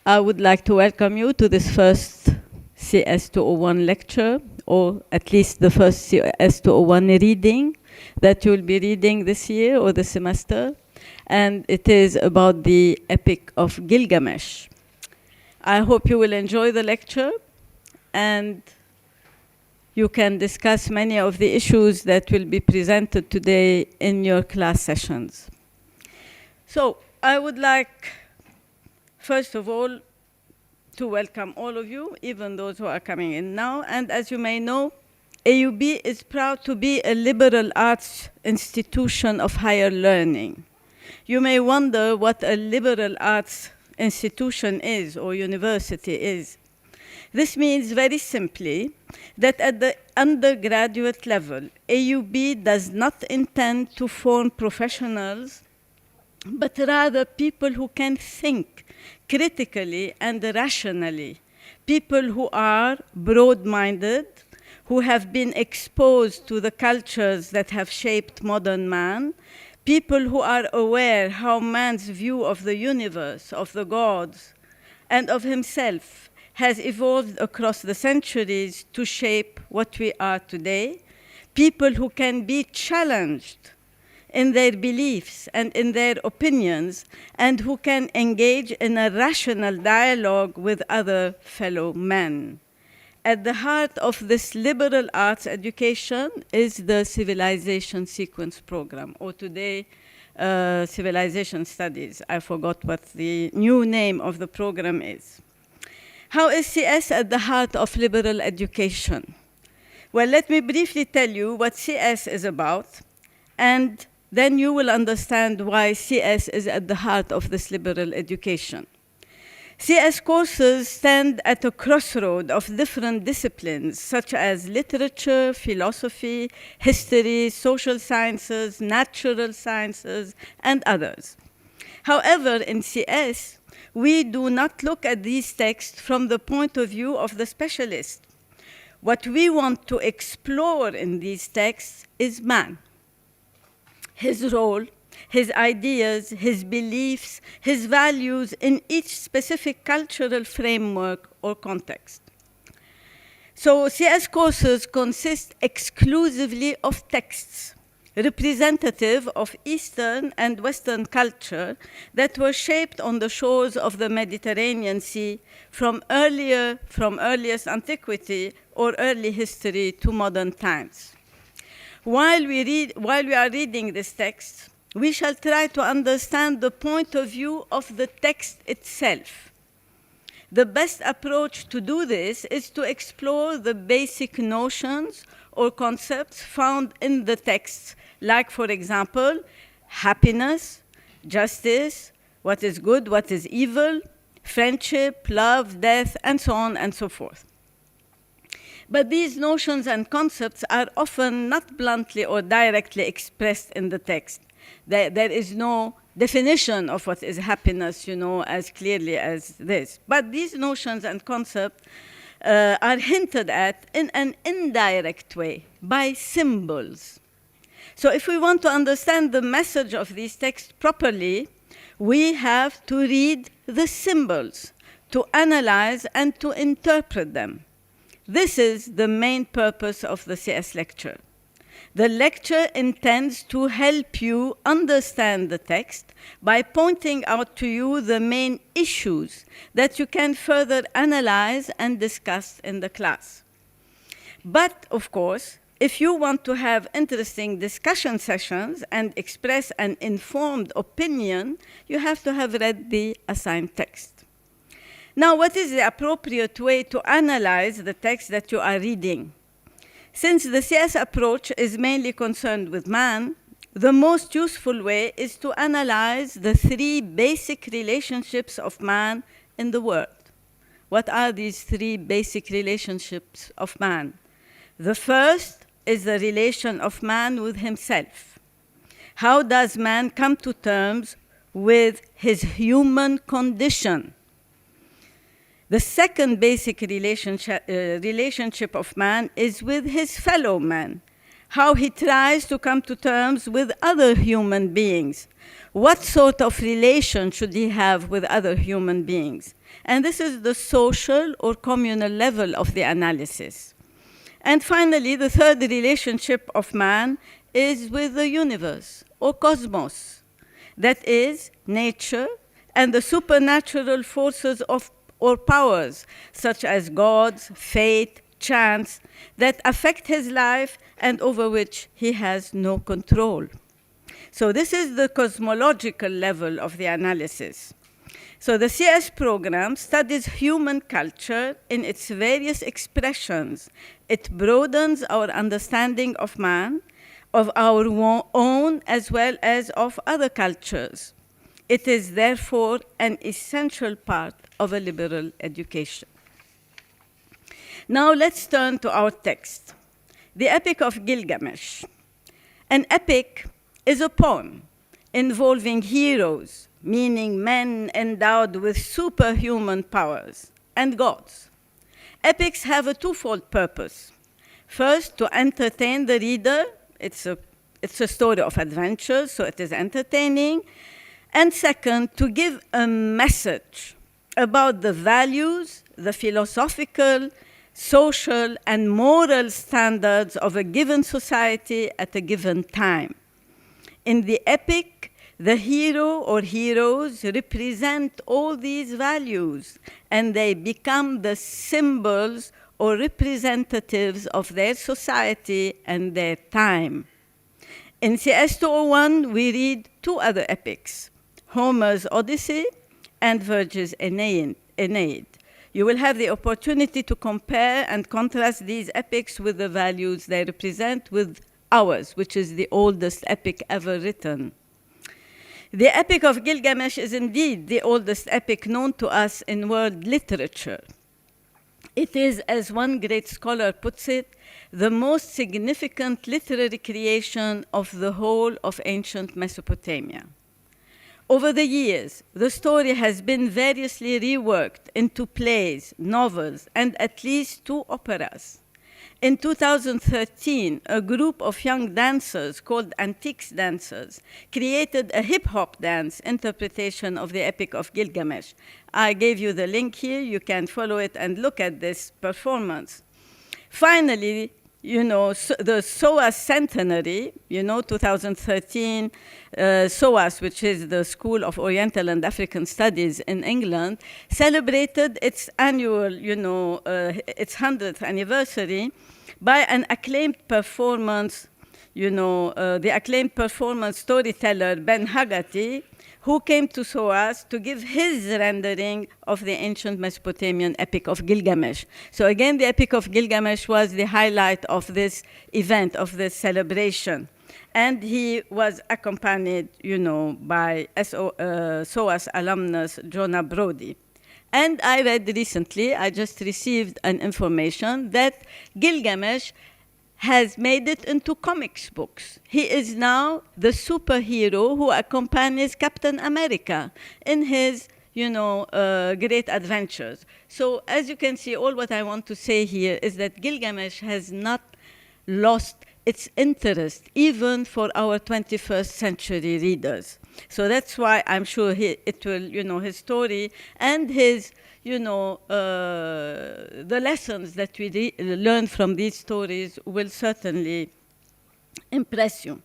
I would like to welcome you to this first CS201 lecture, or at least the first CS201 reading that you'll be reading this year or the semester. And it is about the Epic of Gilgamesh. I hope you will enjoy the lecture and you can discuss many of the issues that will be presented today in your class sessions. So I would like, first of all, to welcome all of you, even those who are coming in now. And as you may know, AUB is proud to be a liberal arts institution of higher learning. You may wonder what a liberal arts institution is or university is. This means very simply that at the undergraduate level, AUB does not intend to form professionals, but rather people who can think critically and rationally, people who are broad-minded, who have been exposed to the cultures that have shaped modern man, people who are aware how man's view of the universe, of the gods, and of himself has evolved across the centuries to shape what we are today, people who can be challenged in their beliefs and in their opinions, and who can engage in a rational dialogue with other fellow men. At the heart of this liberal arts education is the Civilization Sequence Program, or today, Civilization Studies. I forgot what the new name of the program is. How is CS at the heart of liberal education? Well, let me briefly tell you what CS is about, and then you will understand why CS is at the heart of this liberal education. CS courses stand at a crossroad of different disciplines, such as literature, philosophy, history, social sciences, natural sciences, and others. However, in CS, we do not look at these texts from the point of view of the specialist. What we want to explore in these texts is man, his role, his ideas, his beliefs, his values in each specific cultural framework or context. So CS courses consist exclusively of texts representative of Eastern and Western culture that were shaped on the shores of the Mediterranean Sea from earliest antiquity or early history to modern times. While we are reading this text, we shall try to understand the point of view of the text itself. The best approach to do this is to explore the basic notions or concepts found in the texts, like, for example, happiness, justice, what is good, what is evil, friendship, love, death, and so on and so forth. But these notions and concepts are often not bluntly or directly expressed in the text. There is no definition of what is happiness, as clearly as this. But these notions and concepts are hinted at in an indirect way by symbols. So if we want to understand the message of these texts properly, we have to read the symbols, to analyze and to interpret them. This is the main purpose of the CS lecture. The lecture intends to help you understand the text by pointing out to you the main issues that you can further analyze and discuss in the class. But, of course, if you want to have interesting discussion sessions and express an informed opinion, you have to have read the assigned text. Now, what is the appropriate way to analyze the text that you are reading? Since the CS approach is mainly concerned with man, the most useful way is to analyze the three basic relationships of man in the world. What are these three basic relationships of man? The first is the relation of man with himself. How does man come to terms with his human condition? The second basic relationship of man is with his fellow man. how he tries to come to terms with other human beings. What sort of relation should he have with other human beings? And this is the social or communal level of the analysis. And finally, the third relationship of man is with the universe or cosmos, that is, nature and the supernatural forces of or powers, such as gods, fate, chance, that affect his life and over which he has no control. So this is the cosmological level of the analysis. So the CS program studies human culture in its various expressions. It broadens our understanding of man, of our own as well as of other cultures. It is therefore an essential part of a liberal education. Now let's turn to our text, the Epic of Gilgamesh. An epic is a poem involving heroes, meaning men endowed with superhuman powers, and gods. Epics have a twofold purpose. First, to entertain the reader. It's a story of adventure, so it is entertaining. And second, to give a message about the values, the philosophical, social, and moral standards of a given society at a given time. In the epic, the hero or heroes represent all these values, and they become the symbols or representatives of their society and their time. In CS 201, we read two other epics, Homer's Odyssey and Virgil's Aeneid. You will have the opportunity to compare and contrast these epics with the values they represent with ours, which is the oldest epic ever written. The Epic of Gilgamesh is indeed the oldest epic known to us in world literature. It is, as one great scholar puts it, the most significant literary creation of the whole of ancient Mesopotamia. Over the years, the story has been variously reworked into plays, novels, and at least two operas. In 2013, a group of young dancers called Antiques Dancers created a hip-hop dance interpretation of the Epic of Gilgamesh. I gave you the link here. You can follow it and look at this performance. Finally, the SOAS centenary, 2013, SOAS, which is the School of Oriental and African Studies in England, celebrated its annual, its 100th anniversary by an acclaimed performance, the acclaimed performance storyteller Ben Haggerty, who came to SOAS to give his rendering of the ancient Mesopotamian Epic of Gilgamesh. So again, the Epic of Gilgamesh was the highlight of this event, of this celebration. And he was accompanied, by SOAS alumnus Jonah Brody. And I read recently, I just received an information that Gilgamesh has made it into comics books. He is now the superhero who accompanies Captain America in his, great adventures. So as you can see, all what I want to say here is that Gilgamesh has not lost its interest, even for our 21st century readers. So that's why I'm sure it will, his story and his, the lessons that we learn from these stories will certainly impress you.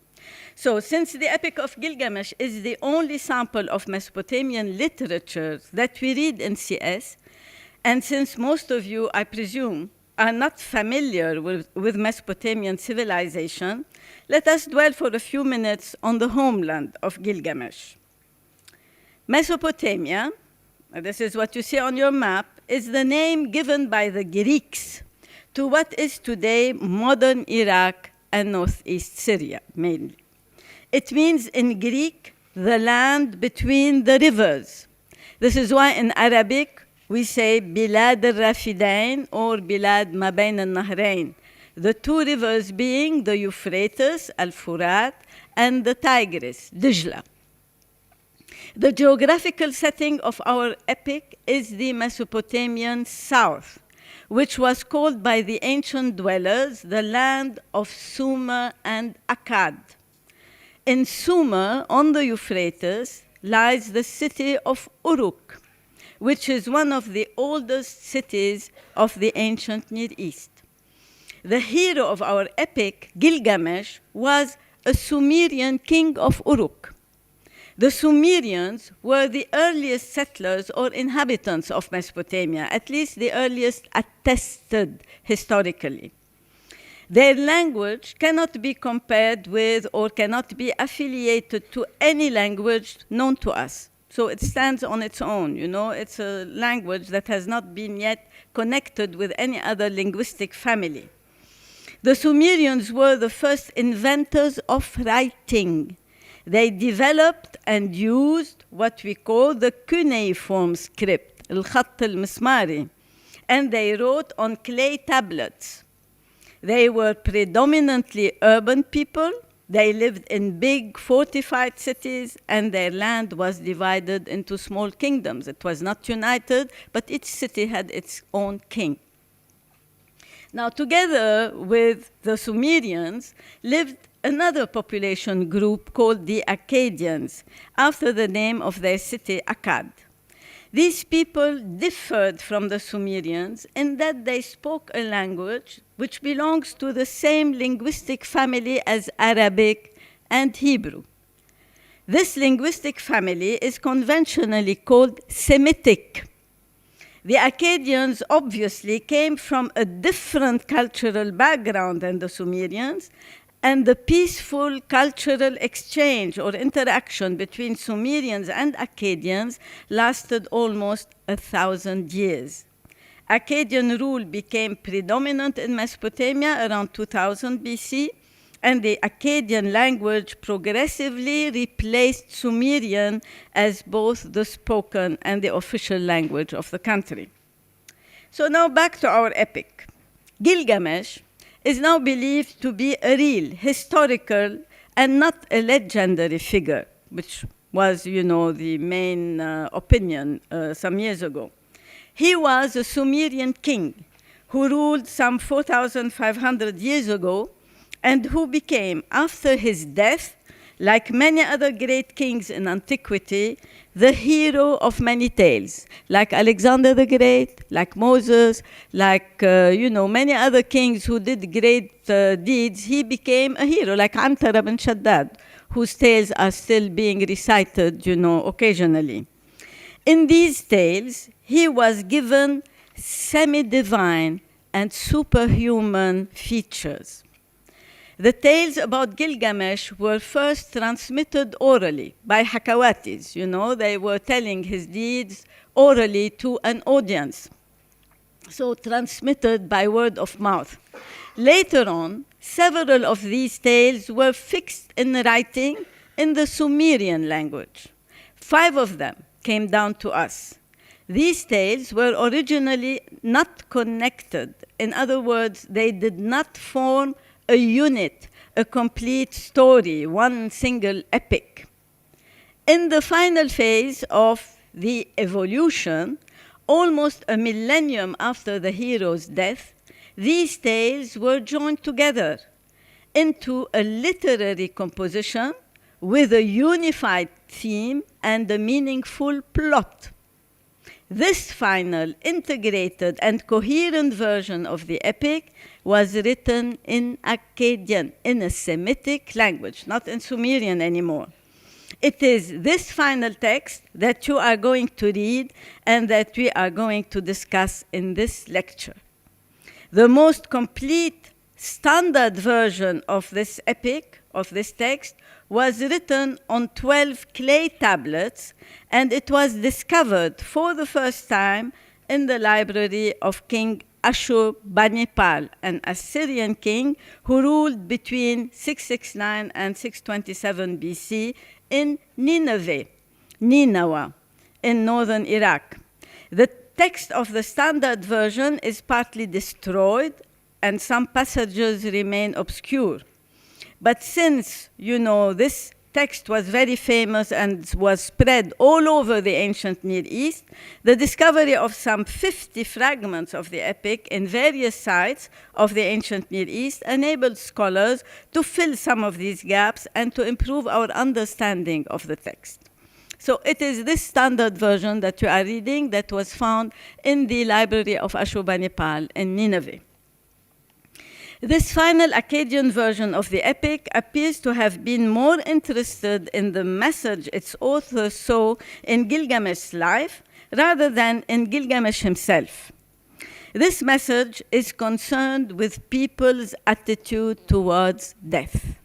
So since the Epic of Gilgamesh is the only sample of Mesopotamian literature that we read in CS, and since most of you, I presume, are not familiar with Mesopotamian civilization, let us dwell for a few minutes on the homeland of Gilgamesh. Mesopotamia, this is what you see on your map, is the name given by the Greeks to what is today modern Iraq and northeast Syria, mainly. It means in Greek, the land between the rivers. This is why in Arabic, we say Bilad al-Rafidain or Bilad ma bayn al-Nahrain, the two rivers being the Euphrates, Al-Furat, and the Tigris, Dijla. The geographical setting of our epic is the Mesopotamian south, which was called by the ancient dwellers the land of Sumer and Akkad. In Sumer, on the Euphrates, lies the city of Uruk, which is one of the oldest cities of the ancient Near East. The hero of our epic, Gilgamesh, was a Sumerian king of Uruk. The Sumerians were the earliest settlers or inhabitants of Mesopotamia, at least the earliest attested historically. Their language cannot be compared with or cannot be affiliated to any language known to us. So it stands on its own, you know. It's a language that has not been yet connected with any other linguistic family. The Sumerians were the first inventors of writing. They developed and used what we call the cuneiform script, الخط المسماري, and they wrote on clay tablets. They were predominantly urban people. They lived in big fortified cities, and their land was divided into small kingdoms. It was not united, but each city had its own king. Now, together with the Sumerians lived another population group called the Akkadians, after the name of their city, Akkad. These people differed from the Sumerians in that they spoke a language which belongs to the same linguistic family as Arabic and Hebrew. This linguistic family is conventionally called Semitic. The Akkadians obviously came from a different cultural background than the Sumerians, and the peaceful cultural exchange or interaction between Sumerians and Akkadians lasted almost 1,000 years. Akkadian rule became predominant in Mesopotamia around 2000 BC, and the Akkadian language progressively replaced Sumerian as both the spoken and the official language of the country. So now back to our epic. Gilgamesh is now believed to be a real, historical, and not a legendary figure, which was, you know, the main opinion some years ago. He was a Sumerian king who ruled some 4,500 years ago, and who became, after his death, like many other great kings in antiquity, the hero of many tales, like Alexander the Great, like Moses, like many other kings who did great deeds. He became a hero, like Antara bin Shaddad, whose tales are still being recited, occasionally. In these tales, he was given semi-divine and superhuman features. The tales about Gilgamesh were first transmitted orally by Hakawatis. They were telling his deeds orally to an audience, so transmitted by word of mouth. Later on, several of these tales were fixed in writing in the Sumerian language. 5 of them came down to us. These tales were originally not connected. In other words, they did not form a unit, a complete story, one single epic. In the final phase of the evolution, almost a millennium after the hero's death, these tales were joined together into a literary composition with a unified theme and a meaningful plot. This final, integrated, and coherent version of the epic was written in Akkadian, in a Semitic language, not in Sumerian anymore. It is this final text that you are going to read and that we are going to discuss in this lecture. The most complete standard version of this epic, of this text, was written on 12 clay tablets, and it was discovered for the first time in the library of King Ashur-banipal, an Assyrian king who ruled between 669 and 627 BC in Nineveh, in northern Iraq. The text of the standard version is partly destroyed, and some passages remain obscure. But since, this text was very famous and was spread all over the ancient Near East, the discovery of some 50 fragments of the epic in various sites of the ancient Near East enabled scholars to fill some of these gaps and to improve our understanding of the text. So it is this standard version that you are reading that was found in the library of Ashurbanipal in Nineveh. This final Akkadian version of the epic appears to have been more interested in the message its author saw in Gilgamesh's life rather than in Gilgamesh himself. This message is concerned with people's attitude towards death,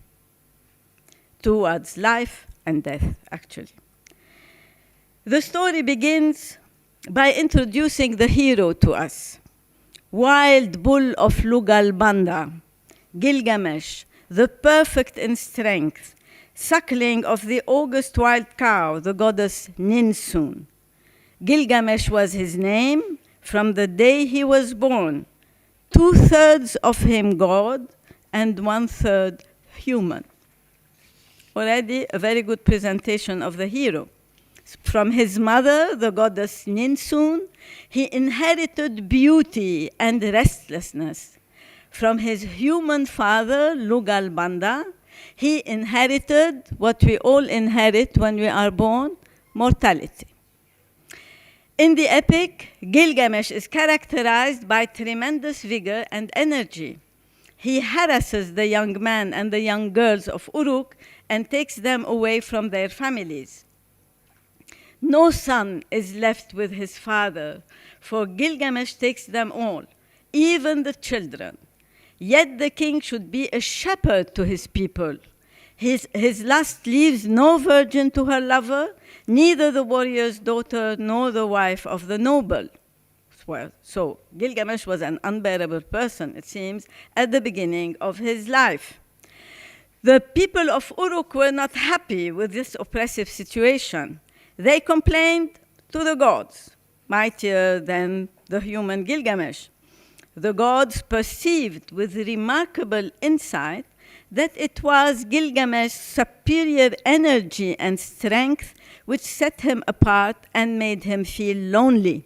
towards life and death, actually. The story begins by introducing the hero to us. Wild bull of Lugal Banda, Gilgamesh, the perfect in strength, suckling of the august wild cow, the goddess Ninsun. Gilgamesh was his name from the day he was born, 2/3 of him God and 1/3 human. Already a very good presentation of the hero. From his mother, the goddess Ninsun, he inherited beauty and restlessness. From his human father, Lugal Banda, he inherited what we all inherit when we are born, mortality. In the epic, Gilgamesh is characterized by tremendous vigor and energy. He harasses the young men and the young girls of Uruk and takes them away from their families. No son is left with his father, for Gilgamesh takes them all, even the children. Yet the king should be a shepherd to his people. His lust leaves no virgin to her lover, neither the warrior's daughter nor the wife of the noble. Well, so Gilgamesh was an unbearable person, it seems, at the beginning of his life. The people of Uruk were not happy with this oppressive situation. They complained to the gods, mightier than the human Gilgamesh. The gods perceived with remarkable insight that it was Gilgamesh's superior energy and strength which set him apart and made him feel lonely.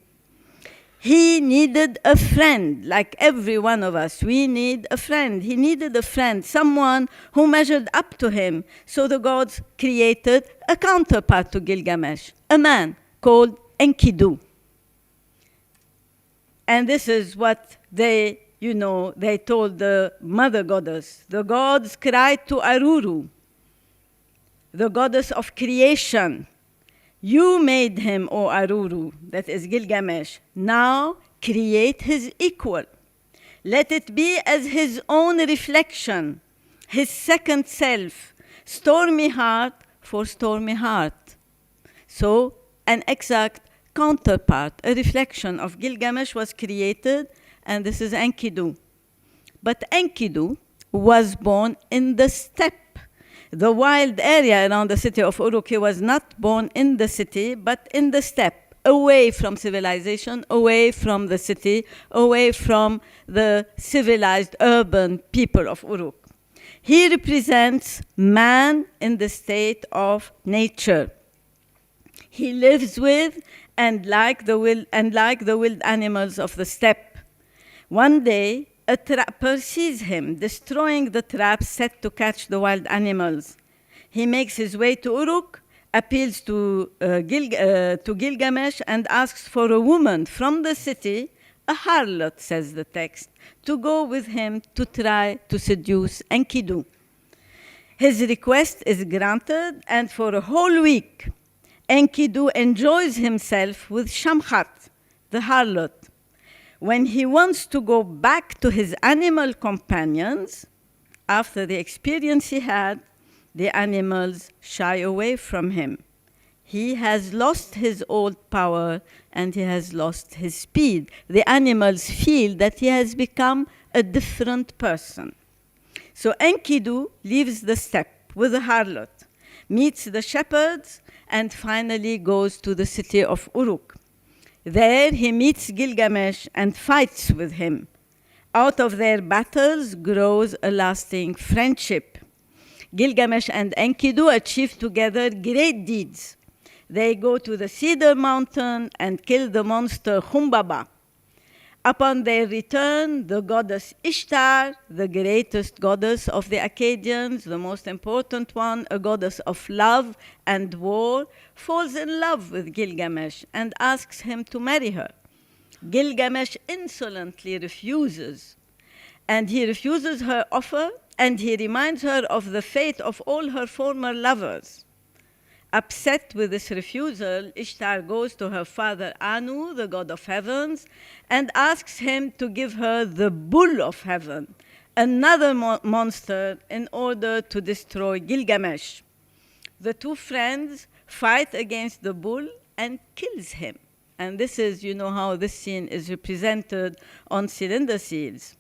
He needed a friend, like every one of us. We need a friend. He needed a friend, someone who measured up to him. So the gods created a counterpart to Gilgamesh, a man called Enkidu. And this is what they told the mother goddess. The gods cried to Aruru, the goddess of creation. You made him, O Aruru, that is Gilgamesh. Now create his equal. Let it be as his own reflection, his second self, stormy heart for stormy heart. So an exact counterpart, a reflection of Gilgamesh was created, and this is Enkidu. But Enkidu was born in the steppe, the wild area around the city of Uruk. He was not born in the city, but in the steppe, away from civilization, away from the city, away from the civilized urban people of Uruk. He represents man in the state of nature. He lives with and like the wild animals of the steppe. One day, a trapper sees him, destroying the traps set to catch the wild animals. He makes his way to Uruk, appeals to Gilgamesh, and asks for a woman from the city, a harlot, says the text, to go with him to try to seduce Enkidu. His request is granted, and for a whole week, Enkidu enjoys himself with Shamhat, the harlot. When he wants to go back to his animal companions, after the experience he had, the animals shy away from him. He has lost his old power and he has lost his speed. The animals feel that he has become a different person. So Enkidu leaves the steppe with the harlot, meets the shepherds, and finally goes to the city of Uruk. There he meets Gilgamesh and fights with him. Out of their battles grows a lasting friendship. Gilgamesh and Enkidu achieve together great deeds. They go to the Cedar Mountain and kill the monster Humbaba. Upon their return, the goddess Ishtar, the greatest goddess of the Akkadians, the most important one, a goddess of love and war, falls in love with Gilgamesh and asks him to marry her. Gilgamesh insolently refuses, and he refuses her offer, and he reminds her of the fate of all her former lovers. Upset with this refusal, Ishtar goes to her father Anu, the god of heavens, and asks him to give her the bull of heaven, another monster, in order to destroy Gilgamesh. The two friends fight against the bull and kills him. And this is, you know, how this scene is represented on cylinder seals.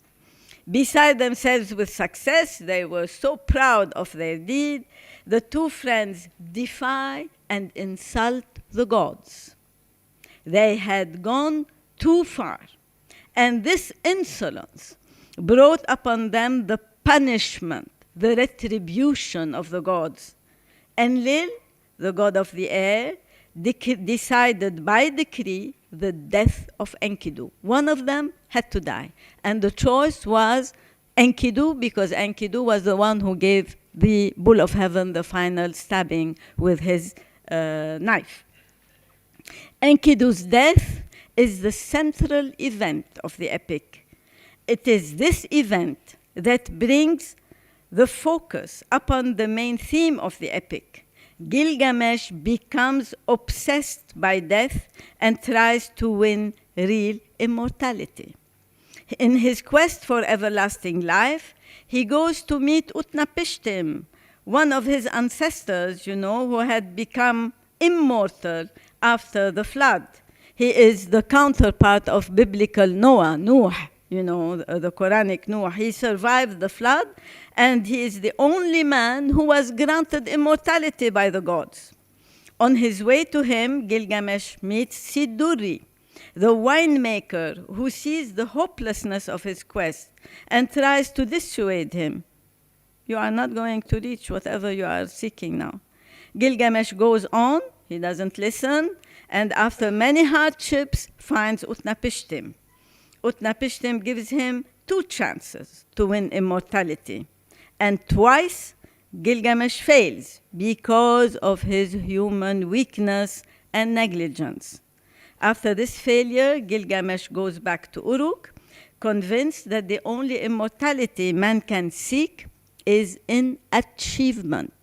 Beside themselves with success, they were so proud of their deed, the two friends defy and insult the gods. They had gone too far, and this insolence brought upon them the punishment, the retribution of the gods. Enlil, the god of the air, decided by decree the death of Enkidu. One of them had to die, and the choice was Enkidu, because Enkidu was the one who gave the bull of heaven the final stabbing with his knife. Enkidu's death is the central event of the epic. It is this event that brings the focus upon the main theme of the epic. Gilgamesh becomes obsessed by death and tries to win real immortality. In his quest for everlasting life, he goes to meet Utnapishtim, one of his ancestors, you know, who had become immortal after the flood. He is the counterpart of biblical Noah, Nuh, you know, the Quranic Nuh. He survived the flood, and he is the only man who was granted immortality by the gods. On his way to him, Gilgamesh meets Siduri, the winemaker, who sees the hopelessness of his quest and tries to dissuade him. You are not going to reach whatever you are seeking now. Gilgamesh goes on, he doesn't listen, and after many hardships, finds Utnapishtim. Utnapishtim gives him 2 chances to win immortality, and twice Gilgamesh fails because of his human weakness and negligence. After this failure, Gilgamesh goes back to Uruk, convinced that the only immortality man can seek is in achievement.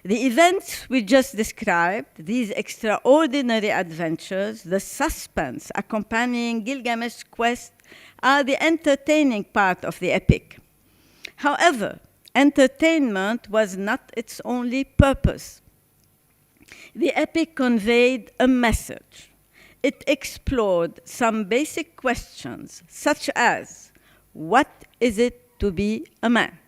The events we just described, these extraordinary adventures, the suspense accompanying Gilgamesh's quest, are the entertaining part of the epic. However, entertainment was not its only purpose. The epic conveyed a message. It explored some basic questions, such as, what is it to be a man?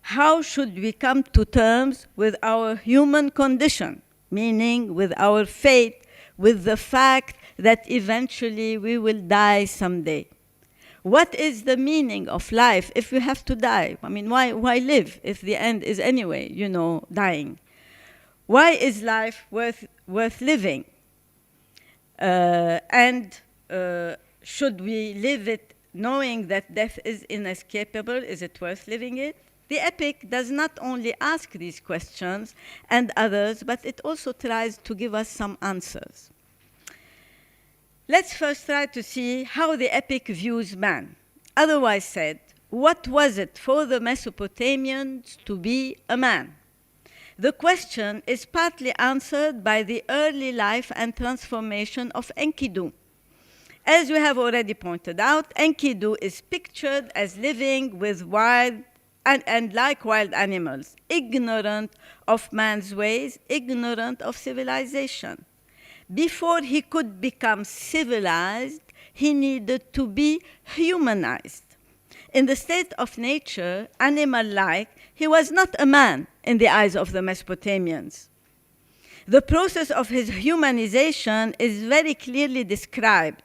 How should we come to terms with our human condition, meaning with our fate, with the fact that eventually we will die someday? What is the meaning of life if we have to die? I mean, why live if the end is anyway, you know, dying? Why is life worth living? Should we live it knowing that death is inescapable? Is it worth living it? The epic does not only ask these questions and others, but it also tries to give us some answers. Let's first try to see how the epic views man. Otherwise said, what was it for the Mesopotamians to be a man? The question is partly answered by the early life and transformation of Enkidu. As we have already pointed out, Enkidu is pictured as living with wild and like wild animals, ignorant of man's ways, ignorant of civilization. Before he could become civilized, he needed to be humanized. In the state of nature, animal-like, he was not a man in the eyes of the Mesopotamians. The process of his humanization is very clearly described.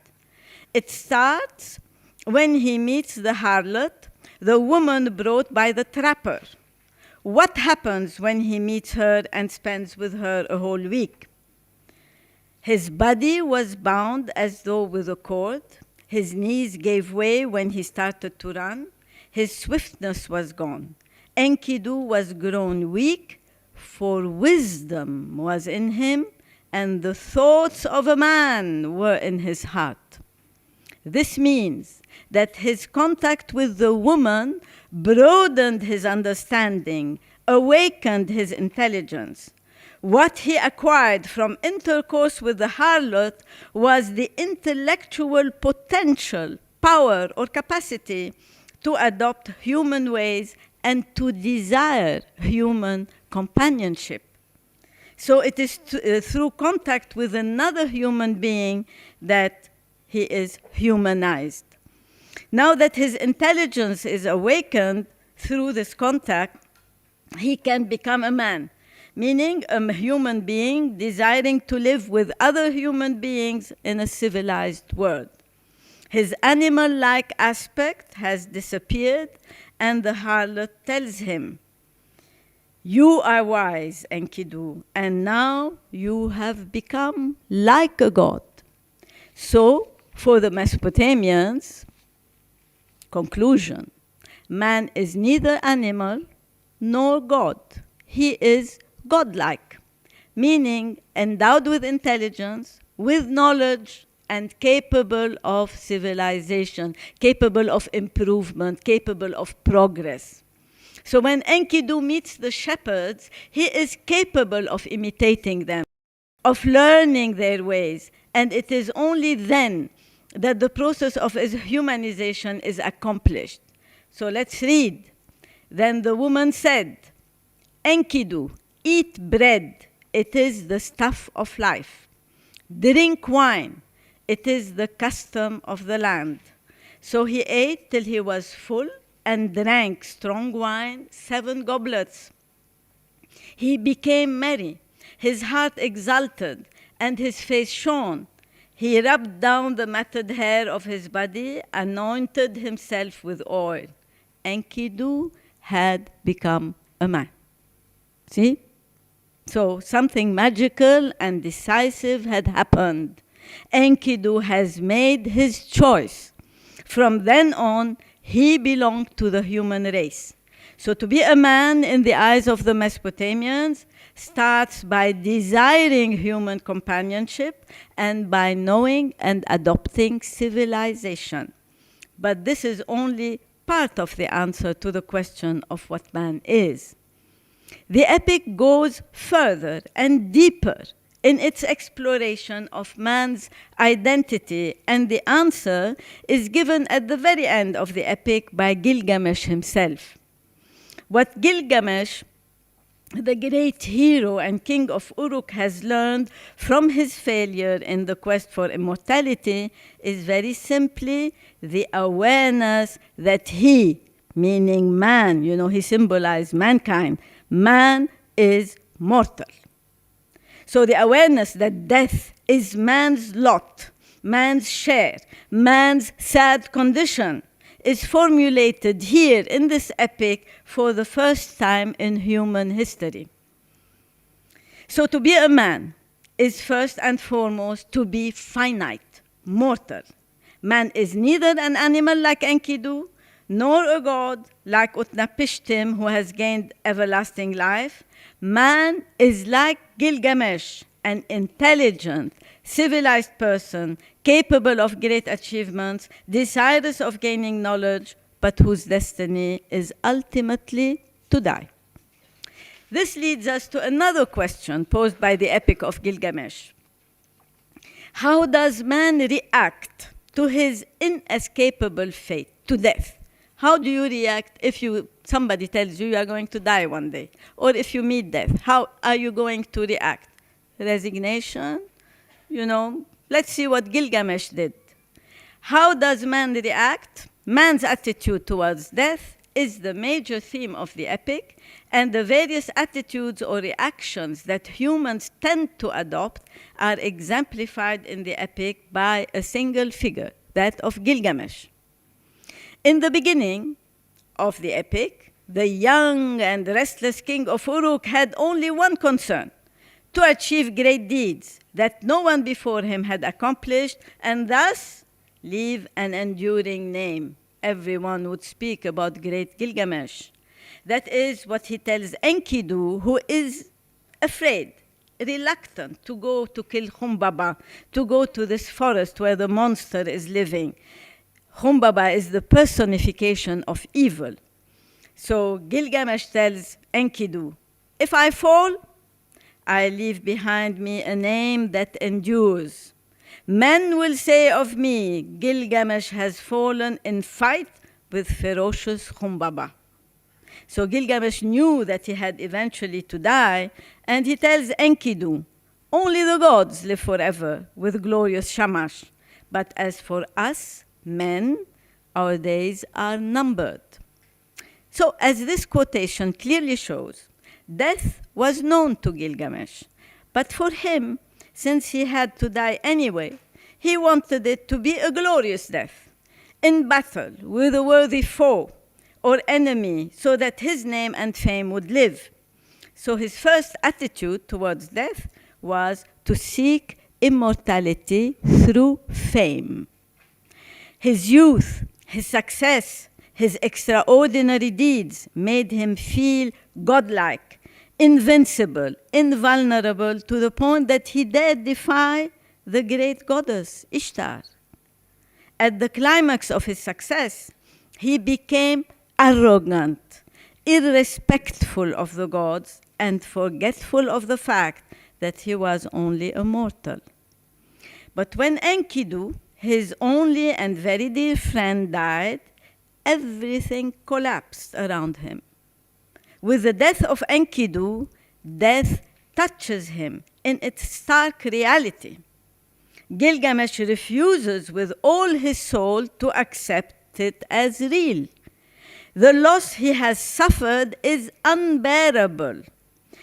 It starts when he meets the harlot, the woman brought by the trapper. What happens when he meets her and spends with her a whole week? His body was bound as though with a cord. His knees gave way when he started to run. His swiftness was gone. Enkidu was grown weak, for wisdom was in him, and the thoughts of a man were in his heart. This means that his contact with the woman broadened his understanding, awakened his intelligence. What he acquired from intercourse with the harlot was the intellectual potential, power, or capacity to adopt human ways and to desire human companionship. So it is through contact with another human being that he is humanized. Now that his intelligence is awakened through this contact, he can become a man, meaning a human being desiring to live with other human beings in a civilized world. His animal-like aspect has disappeared, and the harlot tells him, "You are wise, Enkidu, and now you have become like a god." So, for the Mesopotamians, conclusion, man is neither animal nor god. He is godlike, meaning endowed with intelligence, with knowledge, and capable of civilization, capable of improvement, capable of progress. So when Enkidu meets the shepherds, he is capable of imitating them, of learning their ways, and it is only then that the process of his humanization is accomplished. So let's read. Then the woman said, "Enkidu, eat bread, it is the stuff of life. Drink wine, it is the custom of the land." So he ate till he was full and drank strong wine, 7 goblets. He became merry, his heart exulted, and his face shone. He rubbed down the matted hair of his body, anointed himself with oil. Enkidu had become a man. See? So something magical and decisive had happened. Enkidu has made his choice. From then on, he belonged to the human race. So to be a man in the eyes of the Mesopotamians starts by desiring human companionship and by knowing and adopting civilization. But this is only part of the answer to the question of what man is. The epic goes further and deeper in its exploration of man's identity, and the answer is given at the very end of the epic by Gilgamesh himself. What Gilgamesh, the great hero and king of Uruk, has learned from his failure in the quest for immortality is very simply the awareness that he, meaning man, he symbolized mankind, man is mortal. So the awareness that death is man's lot, man's share, man's sad condition is formulated here in this epic for the first time in human history. So to be a man is first and foremost to be finite, mortal. Man is neither an animal like Enkidu, nor a god like Utnapishtim who has gained everlasting life. Man is like Gilgamesh, an intelligent, civilized person, capable of great achievements, desirous of gaining knowledge, but whose destiny is ultimately to die. This leads us to another question posed by the Epic of Gilgamesh. How does man react to his inescapable fate, to death? How do you react if somebody tells you are going to die one day? Or if you meet death, how are you going to react? Resignation? Let's see what Gilgamesh did. How does man react? Man's attitude towards death is the major theme of the epic, and the various attitudes or reactions that humans tend to adopt are exemplified in the epic by a single figure, that of Gilgamesh. In the beginning of the epic, The young and restless king of Uruk had only one concern: to achieve great deeds that no one before him had accomplished, and thus leave an enduring name. Everyone would speak about great Gilgamesh. That is what he tells Enkidu, who is afraid, reluctant to go to kill Humbaba, to go to this forest where the monster is living. Humbaba is the personification of evil. So Gilgamesh tells Enkidu, if I fall, I leave behind me a name that endures. Men will say of me, Gilgamesh has fallen in fight with ferocious Humbaba. So Gilgamesh knew that he had eventually to die, and he tells Enkidu, only the gods live forever with glorious Shamash. But as for us, men, our days are numbered. So as this quotation clearly shows, death was known to Gilgamesh. But for him, since he had to die anyway, he wanted it to be a glorious death, in battle with a worthy foe or enemy, so that his name and fame would live. So his first attitude towards death was to seek immortality through fame. His youth, his success, his extraordinary deeds made him feel godlike, invincible, invulnerable, to the point that he dared defy the great goddess Ishtar. At the climax of his success, he became arrogant, irrespectful of the gods, and forgetful of the fact that he was only a mortal. But when Enkidu, his only and very dear friend, died, everything collapsed around him. With the death of Enkidu, death touches him in its stark reality. Gilgamesh refuses with all his soul to accept it as real. The loss he has suffered is unbearable.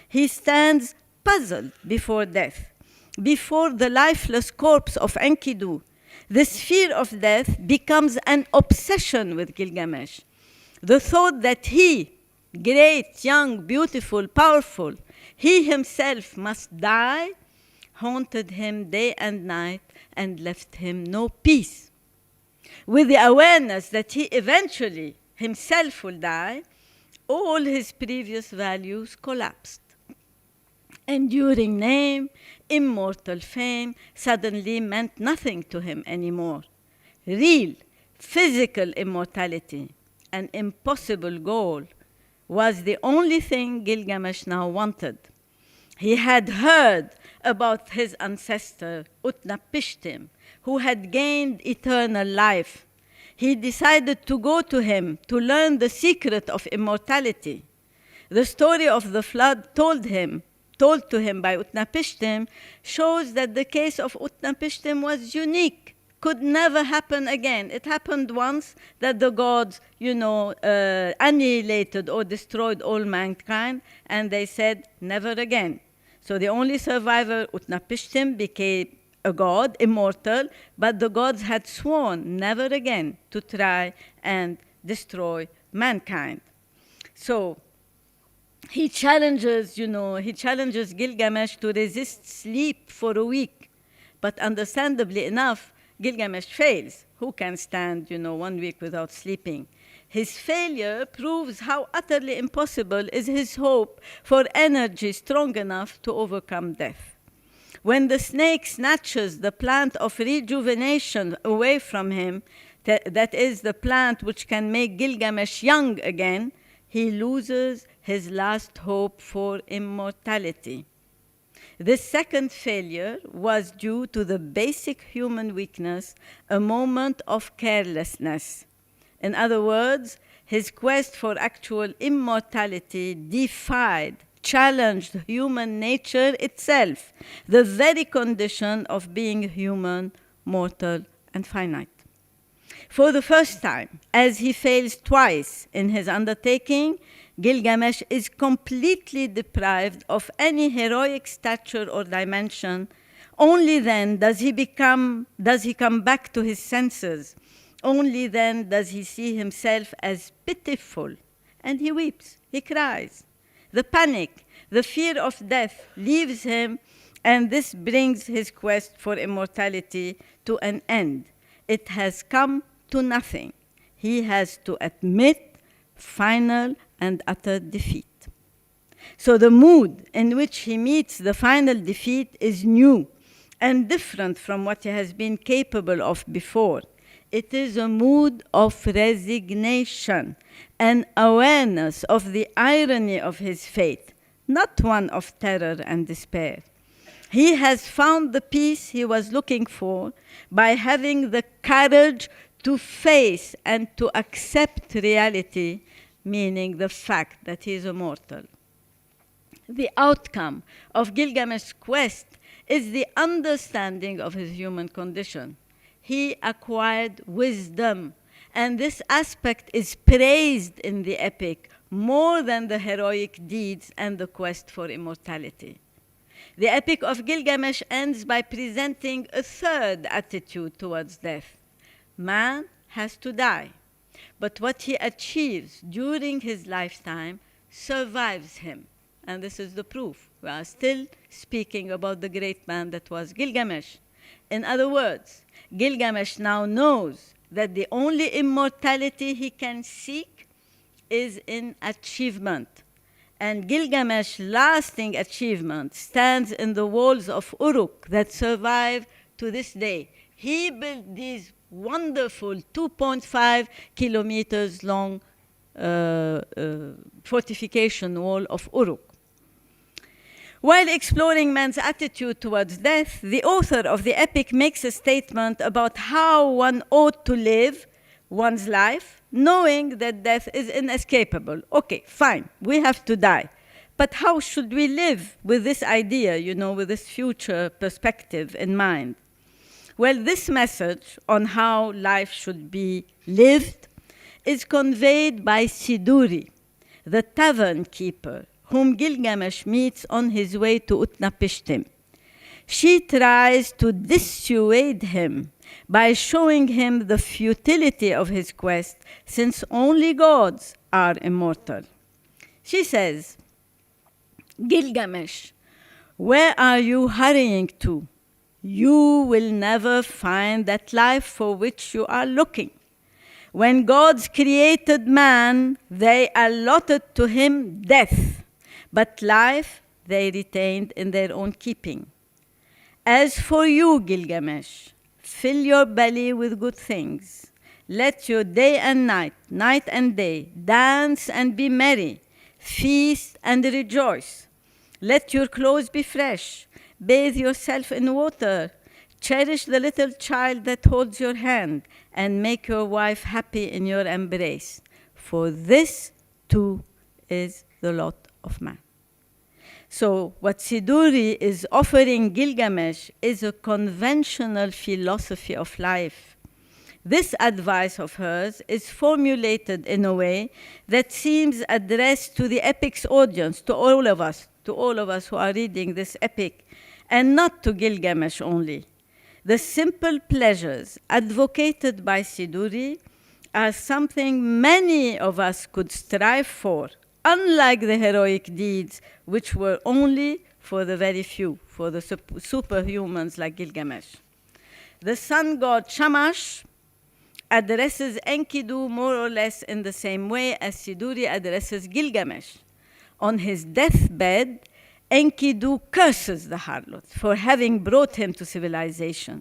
He stands puzzled before death, before the lifeless corpse of Enkidu. This fear of death becomes an obsession with Gilgamesh. The thought that he, great, young, beautiful, powerful, he himself must die, haunted him day and night and left him no peace. With the awareness that he eventually himself will die, all his previous values collapsed. Enduring name, immortal fame suddenly meant nothing to him anymore. Real, physical immortality, an impossible goal, was the only thing Gilgamesh now wanted. He had heard about his ancestor, Utnapishtim, who had gained eternal life. He decided to go to him to learn the secret of immortality. The story of the flood told to him by Utnapishtim, shows that the case of Utnapishtim was unique, could never happen again. It happened once that the gods, annihilated or destroyed all mankind, and they said, never again. So the only survivor, Utnapishtim, became a god, immortal, but the gods had sworn never again to try and destroy mankind. So he challenges Gilgamesh to resist sleep for a week. But understandably enough, Gilgamesh fails. Who can stand, 1 week without sleeping? His failure proves how utterly impossible is his hope for energy strong enough to overcome death. When the snake snatches the plant of rejuvenation away from him, that is the plant which can make Gilgamesh young again, he loses his last hope for immortality. This second failure was due to the basic human weakness, a moment of carelessness. In other words, his quest for actual immortality challenged human nature itself, the very condition of being human, mortal, and finite. For the first time, as he fails twice in his undertaking, Gilgamesh is completely deprived of any heroic stature or dimension. Only then does he come back to his senses. Only then does he see himself as pitiful and he weeps, he cries. The panic, the fear of death leaves him, and this brings his quest for immortality to an end. It has come to nothing. He has to admit final and utter defeat. So the mood in which he meets the final defeat is new and different from what he has been capable of before. It is a mood of resignation, an awareness of the irony of his fate, not one of terror and despair. He has found the peace he was looking for by having the courage to face and to accept reality, meaning the fact that he is immortal. The outcome of Gilgamesh's quest is the understanding of his human condition. He acquired wisdom, and this aspect is praised in the epic more than the heroic deeds and the quest for immortality. The Epic of Gilgamesh ends by presenting a third attitude towards death. Man has to die, but what he achieves during his lifetime survives him. And this is the proof. We are still speaking about the great man that was Gilgamesh. In other words, Gilgamesh now knows that the only immortality he can seek is in achievement. And Gilgamesh's lasting achievement stands in the walls of Uruk that survive to this day. He built these wonderful 2.5 kilometers long fortification wall of Uruk. While exploring man's attitude towards death, the author of the epic makes a statement about how one ought to live one's life, knowing that death is inescapable. Okay, fine, we have to die. But how should we live with this idea, with this future perspective in mind? Well, this message on how life should be lived is conveyed by Siduri, the tavern keeper, whom Gilgamesh meets on his way to Utnapishtim. She tries to dissuade him by showing him the futility of his quest, since only gods are immortal. She says, Gilgamesh, where are you hurrying to? You will never find that life for which you are looking. When gods created man, they allotted to him death, but life they retained in their own keeping. As for you, Gilgamesh, fill your belly with good things. Let your day and night, night and day, dance and be merry, feast and rejoice. Let your clothes be fresh, bathe yourself in water, cherish the little child that holds your hand, and make your wife happy in your embrace. For this, too, is the lot of man. So what Siduri is offering Gilgamesh is a conventional philosophy of life. This advice of hers is formulated in a way that seems addressed to the epic's audience, to all of us who are reading this epic, and not to Gilgamesh only. The simple pleasures advocated by Siduri are something many of us could strive for, unlike the heroic deeds, which were only for the very few, for the superhumans like Gilgamesh. The sun god Shamash addresses Enkidu more or less in the same way as Siduri addresses Gilgamesh. On his deathbed, Enkidu curses the harlot for having brought him to civilization.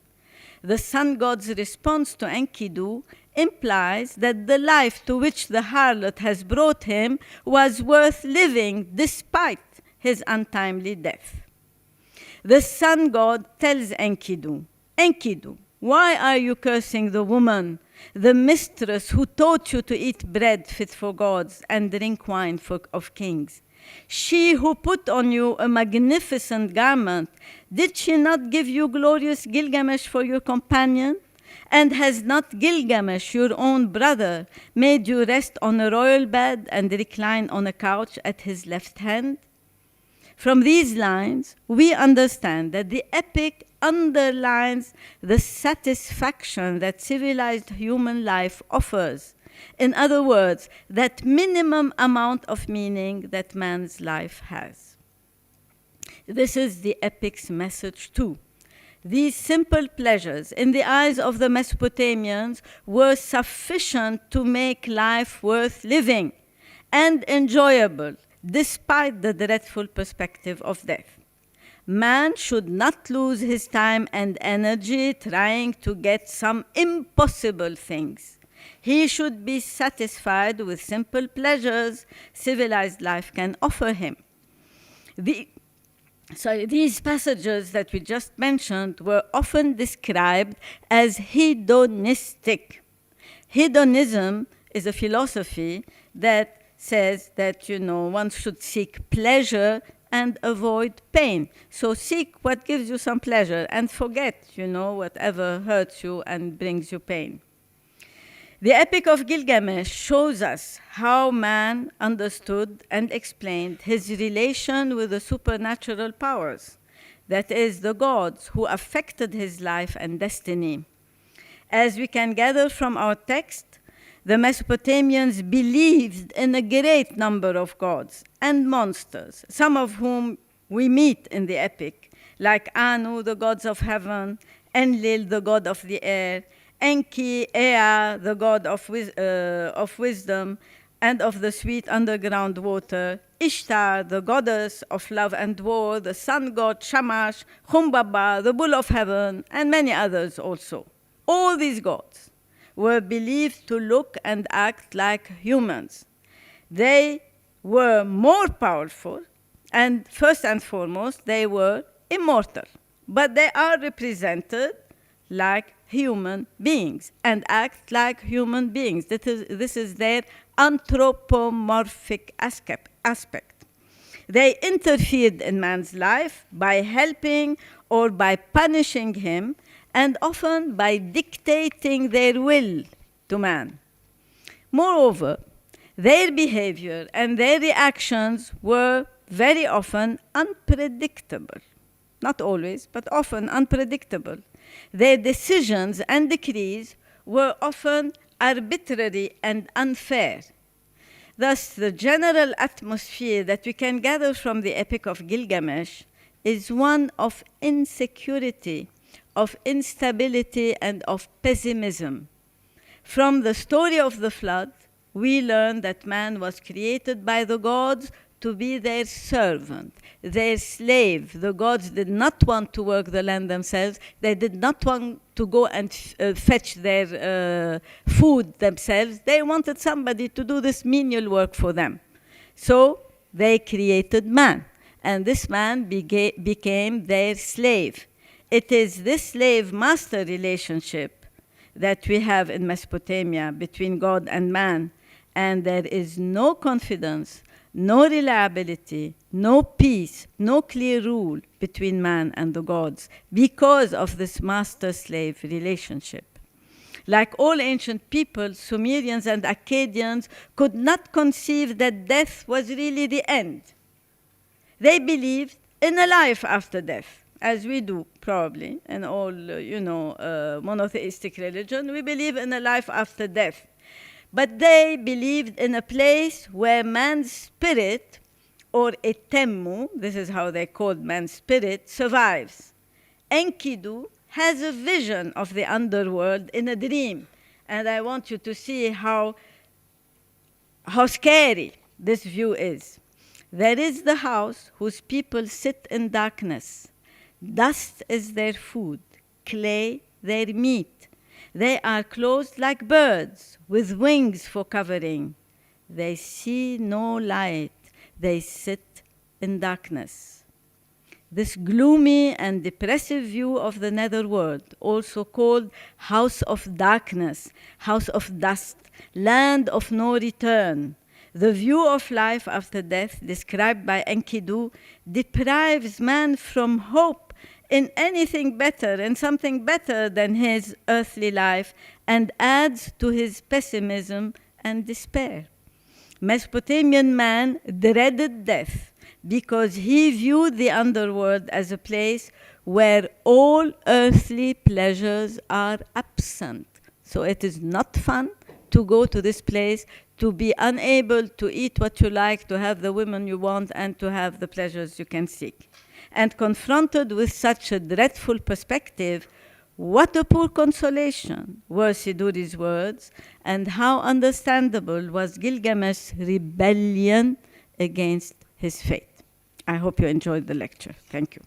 The sun god's response to Enkidu implies that the life to which the harlot has brought him was worth living despite his untimely death. The sun god tells Enkidu, Enkidu, why are you cursing the woman, the mistress who taught you to eat bread fit for gods and drink wine of kings? She who put on you a magnificent garment, did she not give you glorious Gilgamesh for your companion? And has not Gilgamesh, your own brother, made you rest on a royal bed and recline on a couch at his left hand? From these lines, we understand that the epic underlines the satisfaction that civilized human life offers In other words, that minimum amount of meaning that man's life has. This is the epic's message too. These simple pleasures, in the eyes of the Mesopotamians, were sufficient to make life worth living and enjoyable, despite the dreadful perspective of death. Man should not lose his time and energy trying to get some impossible things. He should be satisfied with simple pleasures civilized life can offer him. These passages that we just mentioned were often described as hedonistic. Hedonism is a philosophy that says that, one should seek pleasure and avoid pain. So seek what gives you some pleasure and forget, whatever hurts you and brings you pain. The Epic of Gilgamesh shows us how man understood and explained his relation with the supernatural powers, that is, the gods who affected his life and destiny. As we can gather from our text, the Mesopotamians believed in a great number of gods and monsters, some of whom we meet in the epic, like Anu, the gods of heaven, Enlil, the god of the air, Enki, Ea, the god of wisdom and of the sweet underground water, Ishtar, the goddess of love and war, the sun god Shamash, Humbaba, the bull of heaven, and many others also. All these gods were believed to look and act like humans. They were more powerful, and first and foremost, they were immortal. But they are represented like human beings and act like human beings. This is their anthropomorphic aspect. They interfered in man's life by helping or by punishing him, and often by dictating their will to man. Moreover, their behavior and their reactions were very often unpredictable. Not always, but often unpredictable. Their decisions and decrees were often arbitrary and unfair. Thus, the general atmosphere that we can gather from the Epic of Gilgamesh is one of insecurity, of instability, and of pessimism. From the story of the flood, we learn that man was created by the gods to be their servant, their slave. The gods did not want to work the land themselves. They did not want to go and fetch their food themselves. They wanted somebody to do this menial work for them. So they created man, and this man became their slave. It is this slave-master relationship that we have in Mesopotamia between God and man, and there is no confidence, no reliability, no peace, no clear rule between man and the gods because of this master-slave relationship. Like all ancient peoples, Sumerians and Akkadians could not conceive that death was really the end. They believed in a life after death, as we do probably in all, monotheistic religion. We believe in a life after death. But they believed in a place where man's spirit, or a temmu, this is how they called man's spirit, survives. Enkidu has a vision of the underworld in a dream. And I want you to see how scary this view is. There is the house whose people sit in darkness. Dust is their food, clay their meat. They are clothed like birds, with wings for covering. They see no light. They sit in darkness. This gloomy and depressive view of the netherworld, also called house of darkness, house of dust, land of no return, the view of life after death described by Enkidu deprives man from hope in anything better, in something better than his earthly life, and adds to his pessimism and despair. Mesopotamian man dreaded death because he viewed the underworld as a place where all earthly pleasures are absent. So it is not fun to go to this place, to be unable to eat what you like, to have the women you want, and to have the pleasures you can seek. And confronted with such a dreadful perspective, what a poor consolation were Siduri's words, and how understandable was Gilgamesh's rebellion against his fate. I hope you enjoyed the lecture. Thank you.